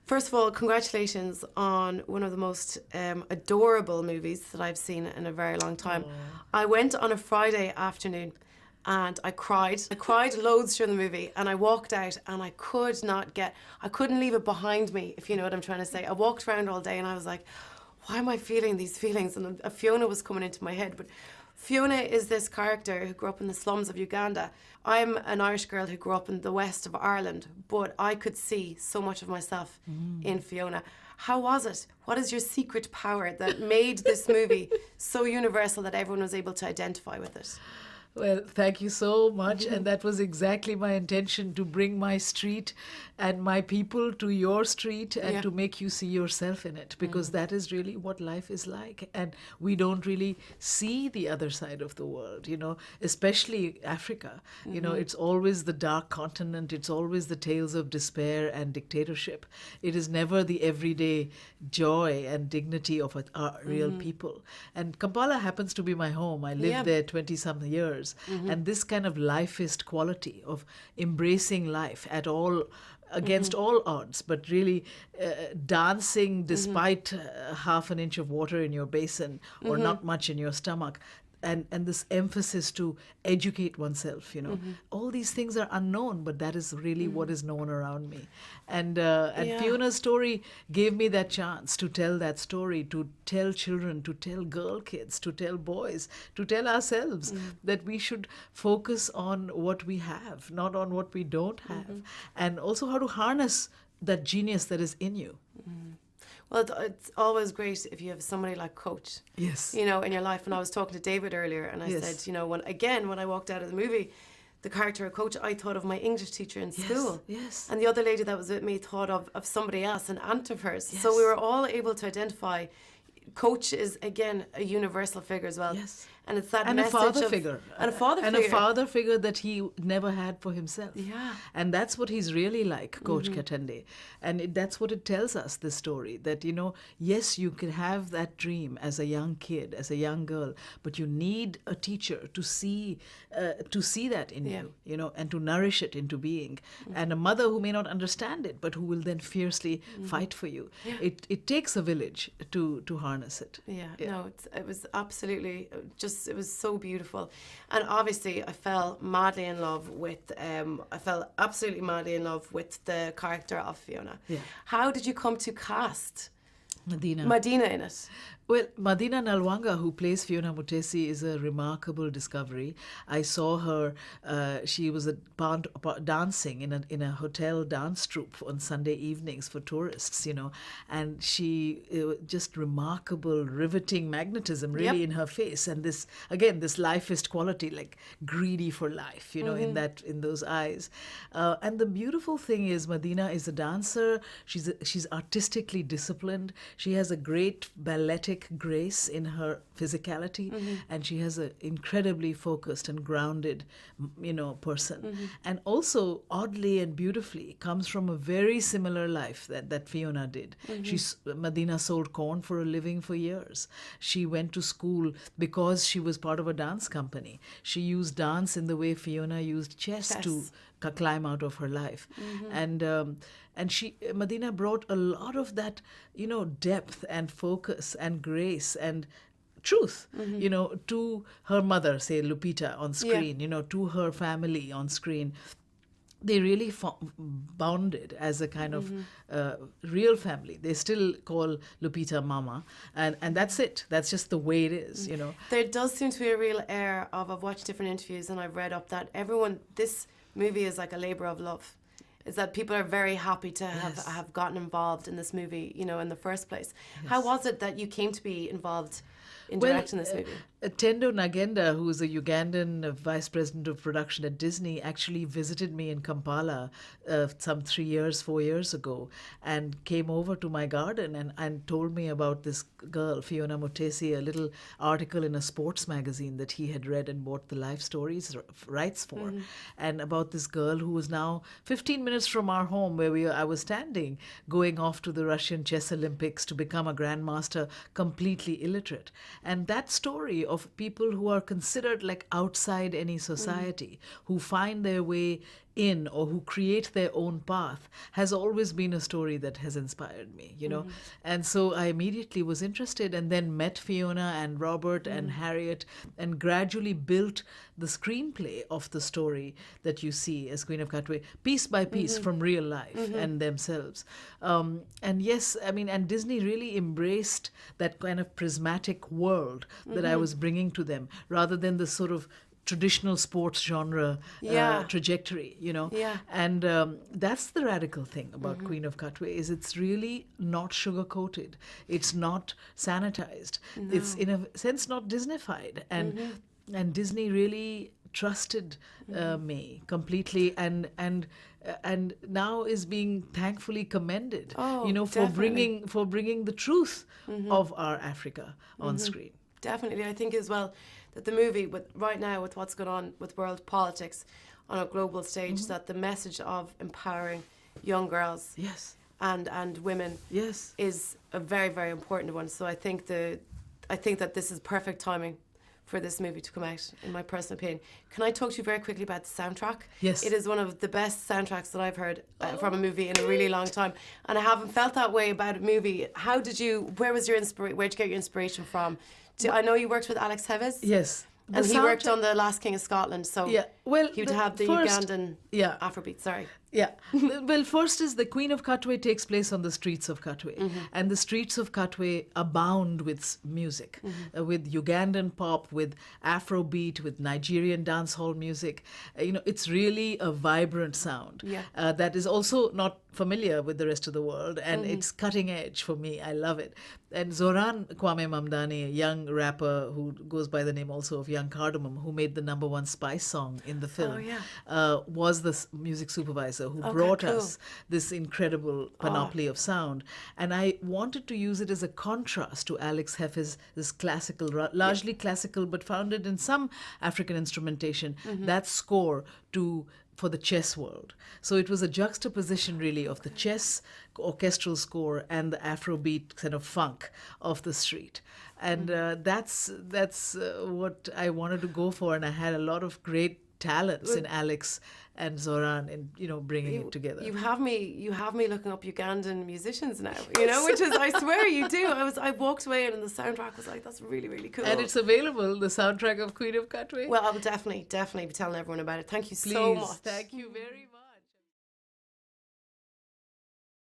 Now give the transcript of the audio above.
First of all, congratulations on one of the most adorable movies that I've seen in a very long time. I went on a Friday afternoon and I cried. I cried loads during the movie, and I walked out and I couldn't leave it behind me, if you know what I'm trying to say. I walked around all day and I was like, why am I feeling these feelings? And Fiona was coming into my head. But Fiona is this character who grew up in the slums of Uganda. I'm an Irish girl who grew up in the west of Ireland, but I could see so much of myself in Fiona. How was it? What is your secret power that made this movie so universal that everyone was able to identify with it? Well, thank you so much. And that was exactly my intention, to bring my street and my people to your street and to make you see yourself in it, because that is really what life is like. And we don't really see the other side of the world, especially Africa. It's always the dark continent. It's always the tales of despair and dictatorship. It is never the everyday joy and dignity of our real people. And Kampala happens to be my home. I lived there 20-something years. And this kind of lifeist quality of embracing life at all, against all odds, but really dancing despite half an inch of water in your basin or not much in your stomach. And this emphasis to educate oneself, all these things are unknown, but that is really what is known around me. And Fiona's story gave me that chance to tell that story, to tell children, to tell girl kids, to tell boys, to tell ourselves that we should focus on what we have, not on what we don't have, and also how to harness that genius that is in you. Well, it's always great if you have somebody like Coach, yes, in your life. And I was talking to David earlier, and I said, when I walked out of the movie, the character of Coach, I thought of my English teacher in school. Yes. And the other lady that was with me thought of somebody else, an aunt of hers. Yes. So we were all able to identify. Coach is, again, a universal figure as well. Yes. And it's that and message a father figure. And a father and figure. a father figure that he never had for himself. Yeah. And that's what he's really like, Coach Katende. And that's what it tells us, this story, that, yes, you can have that dream as a young kid, as a young girl, but you need a teacher to see that in you, and to nourish it into being. And a mother who may not understand it, but who will then fiercely fight for you. Yeah. It takes a village to harness it. Yeah. No, it was absolutely it was so beautiful. And obviously I fell madly in love with, absolutely madly in love with the character of Fiona. Yeah. How did you come to cast Medina in it? Well, Medina Nalwanga, who plays Fiona Mutesi, is a remarkable discovery. I saw her, she was dancing in a hotel dance troupe on Sunday evenings for tourists, and she, just remarkable, riveting magnetism really in her face. And this lifeist quality, like greedy for life, in those eyes. And the beautiful thing is Medina is a dancer. She's artistically disciplined. She has a great balletic grace in her physicality, and she has an incredibly focused and grounded, person. And also, oddly and beautifully, comes from a very similar life that Fiona did. Medina sold corn for a living for years. She went to school because she was part of a dance company. She used dance in the way Fiona used chess. to climb out of her life. And Medina brought a lot of that, depth and focus and grace and truth, to her mother, say Lupita on screen, to her family on screen. They really bonded as a kind of real family. They still call Lupita Mama, and that's it. That's just the way it is, There does seem to be a real air of, I've watched different interviews and I've read up that this movie is like a labour of love. Is that people are very happy to have gotten involved in this movie, in the first place. Yes. How was it that you came to be involved in directing this movie? Tendo Nagenda, who is a Ugandan vice president of production at Disney, actually visited me in Kampala some 4 years ago, and came over to my garden and told me about this girl, Fiona Mutesi, a little article in a sports magazine that he had read and bought the life stories rights for, and about this girl who was now 15 minutes from our home where I was standing, going off to the Russian Chess Olympics to become a grandmaster, completely illiterate. And that story of people who are considered like outside any society, who find their way in or who create their own path has always been a story that has inspired me, you know. And so I immediately was interested and then met Fiona and Robert and Harriet and gradually built the screenplay of the story that you see as Queen of Katwe, piece by piece from real life and themselves. And yes, I mean, and Disney really embraced that kind of prismatic world that I was bringing to them rather than the sort of traditional sports genre trajectory, you know. Yeah. And that's the radical thing about Queen of Katwe is it's really not sugar-coated. It's not sanitized. It's in a sense not Disneyfied. And Disney really trusted me completely and now is being thankfully commended, Oh, you know, for definitely. bringing the truth of our Africa on screen. Definitely. I think as well that the movie, right now with what's going on with world politics on a global stage, that the message of empowering young girls Yes. and women Yes. is a very, very important one. So I think that this is perfect timing for this movie to come out, in my personal opinion. Can I talk to you very quickly about the soundtrack? Yes. It is one of the best soundtracks that I've heard from a movie in a really long time. And I haven't felt that way about a movie. Where was your where'd you get your inspiration from? I know you worked with Alex Heves. Yes. And he worked on The Last King of Scotland, so Yeah, well, he would the have the first- Ugandan yeah. Afrobeat, sorry. Yeah. Well, first is the Queen of Katwe takes place on the streets of Katwe. And the streets of Katwe abound with music, with Ugandan pop, with Afrobeat, with Nigerian dancehall music. You know, it's really a vibrant sound that is also not familiar with the rest of the world. And it's cutting edge for me. I love it. And Zoran Kwame Mamdani, a young rapper who goes by the name also of Young Cardamom, who made the #1 Spice song in the film, was the music supervisor who brought cool. us this incredible panoply of sound. And I wanted to use it as a contrast to Alex Heff's this classical, largely classical, but founded in some African instrumentation, that score for the chess world. So it was a juxtaposition really of the chess orchestral score and the Afrobeat kind of funk of the street. And that's what I wanted to go for. And I had a lot of great talents in Alex and Zoran in, you know, bringing it together. You have me looking up Ugandan musicians now, you know, which is, I swear you do. I walked away and the soundtrack was like, that's really, really cool. And it's available, the soundtrack of Queen of Katwe. Well, I will definitely be telling everyone about it. Thank you Please, so much. thank you very much.